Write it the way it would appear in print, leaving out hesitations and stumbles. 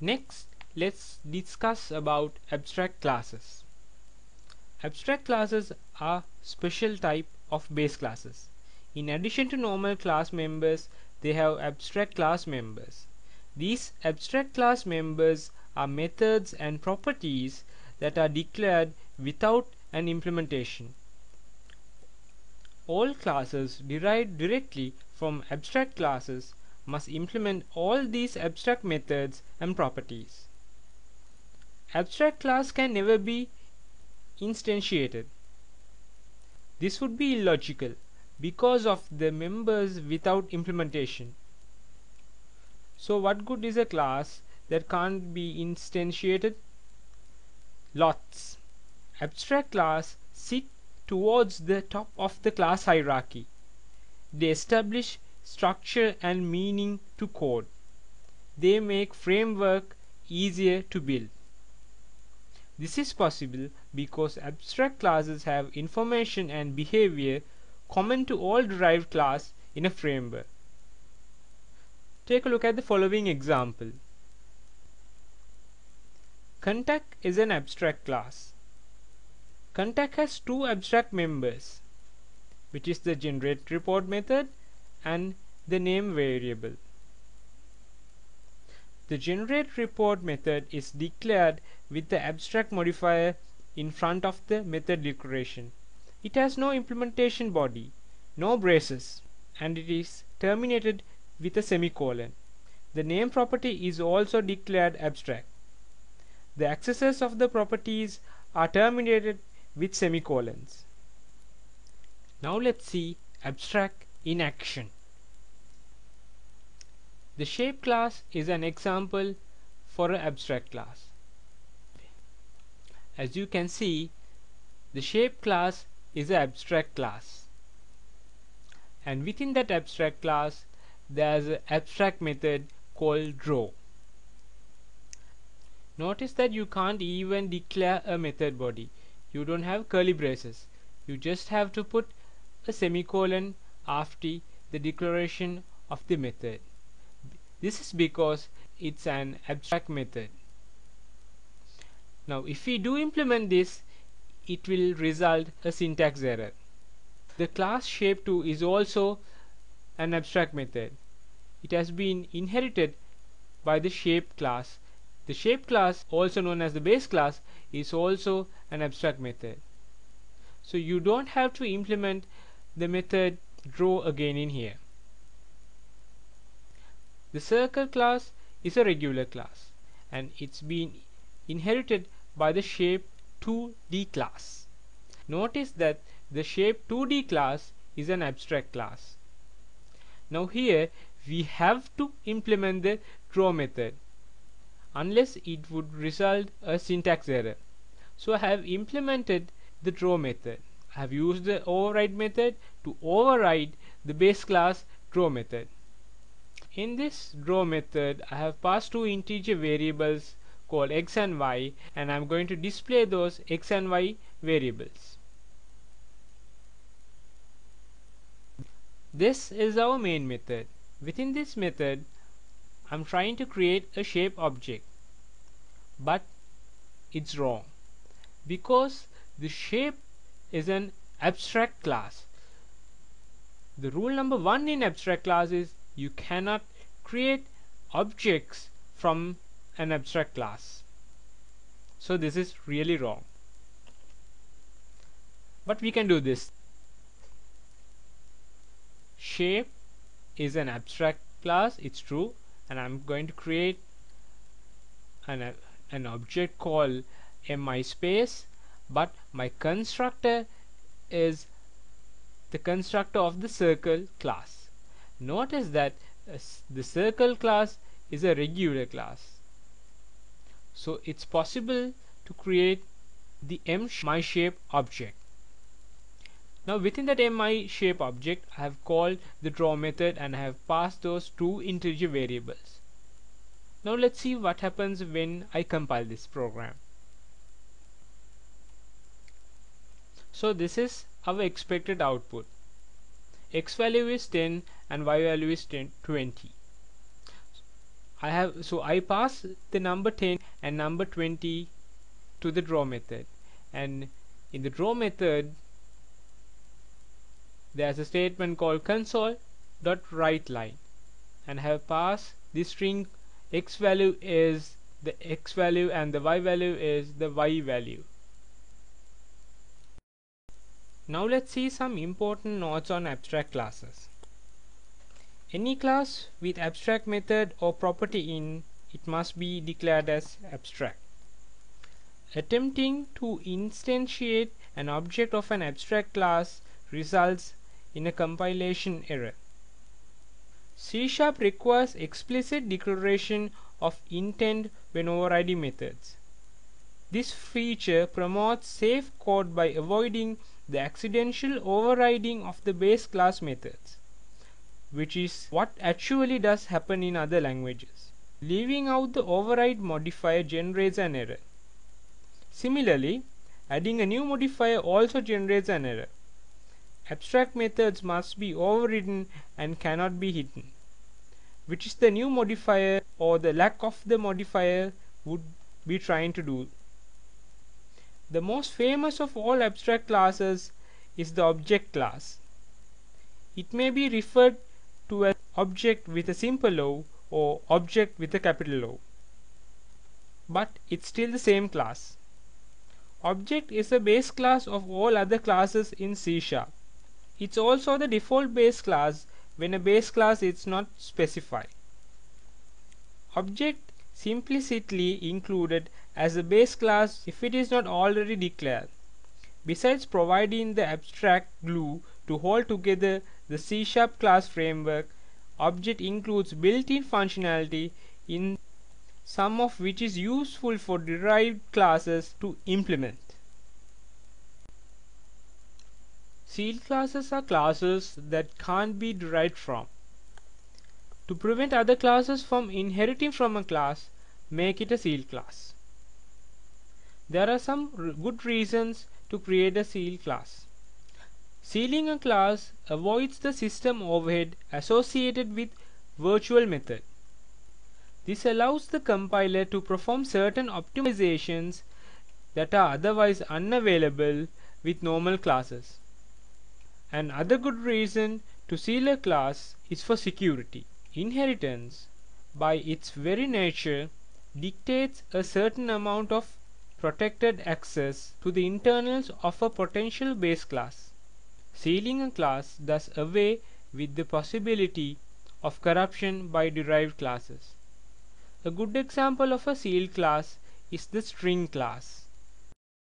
Next, let's discuss about abstract classes. Abstract classes are special type of base classes. In addition to normal class members, they have abstract class members. These abstract class members are methods and properties that are declared without an implementation. All classes derived directly from abstract classes must implement all these abstract methods and properties. Abstract class can never be instantiated. This would be illogical because of the members without implementation. So what good is a class that can't be instantiated? Lots. Abstract class sit towards the top of the class hierarchy. They establish structure and meaning to code. They make framework easier to build. This is possible because abstract classes have information and behavior common to all derived class in a framework. Take a look at the following example. Contact is an abstract class. Contact has two abstract members, which is the generate report method and the name variable. The generate report method is declared with the abstract modifier in front of the method declaration. It has no implementation body, no braces, and it is terminated with a semicolon. The name property is also declared abstract. The accessors of the properties are terminated with semicolons. Now let's see abstract in action. The shape class is an example for an abstract class. As you can see, the shape class is an abstract class, and within that abstract class there is an abstract method called draw. Notice that you can't even declare a method body. You don't have curly braces. You just have to put a semicolon after the declaration of the method. This is because it's an abstract method. Now if we do implement this, it will result a syntax error. The class shape2 is also an abstract method. It has been inherited by the shape class. The shape class, also known as the base class, is also an abstract method. So you don't have to implement the method draw again in here. The circle class is a regular class, and it's been inherited by the shape 2D class. Notice that the shape 2D class is an abstract class. Now here we have to implement the draw method, unless it would result a syntax error. So I have implemented the draw method. I have used the override method to override the base class draw method. In this draw method, I have passed two integer variables called x and y, and I'm going to display those x and y variables. This is our main method. Within this method, I'm trying to create a shape object, but it's wrong because the shape is an abstract class. The rule number 1 in abstract class is you cannot create objects from an abstract class. So this is really wrong. But we can do this. Shape is an abstract class, it's true, and I'm going to create an object called mi space, but my constructor is the constructor of the circle class. Notice that the circle class is a regular class, so it's possible to create the mi shape object. Now within that mi shape object, I have called the draw method and I have passed those two integer variables. Now let's see what happens when I compile this program. So this is our expected output. X value is 10 and y value is 20. I pass the number 10 and number 20 to the draw method, and in the draw method there's a statement called console.writeLine, and I have passed the string x value is the x value and the y value is the y value. Now let's see some important notes on abstract classes. Any class with abstract method or property in it must be declared as abstract. Attempting to instantiate an object of an abstract class results in a compilation error. C# requires explicit declaration of intent when overriding methods. This feature promotes safe code by avoiding the accidental overriding of the base class methods, which is what actually does happen in other languages. Leaving out the override modifier generates an error. Similarly, adding a new modifier also generates an error. Abstract methods must be overridden and cannot be hidden, which is the new modifier or the lack of the modifier would be trying to do. The most famous of all abstract classes is the object class. It may be referred to as object with a simple O or object with a capital O, but it's still the same class. Object is a base class of all other classes in C#. It's also the default base class when a base class is not specified. Object implicitly included as a base class if it is not already declared. Besides providing the abstract glue to hold together the C# class framework, object includes built-in functionality in some of which is useful for derived classes to implement. Sealed classes are classes that can't be derived from. To prevent other classes from inheriting from a class, make it a sealed class. There are some good reasons to create a sealed class. Sealing a class avoids the system overhead associated with virtual method. This allows the compiler to perform certain optimizations that are otherwise unavailable with normal classes. Another good reason to seal a class is for security. Inheritance, by its very nature, dictates a certain amount of protected access to the internals of a potential base class. Sealing a class does away with the possibility of corruption by derived classes. A good example of a sealed class is the string class.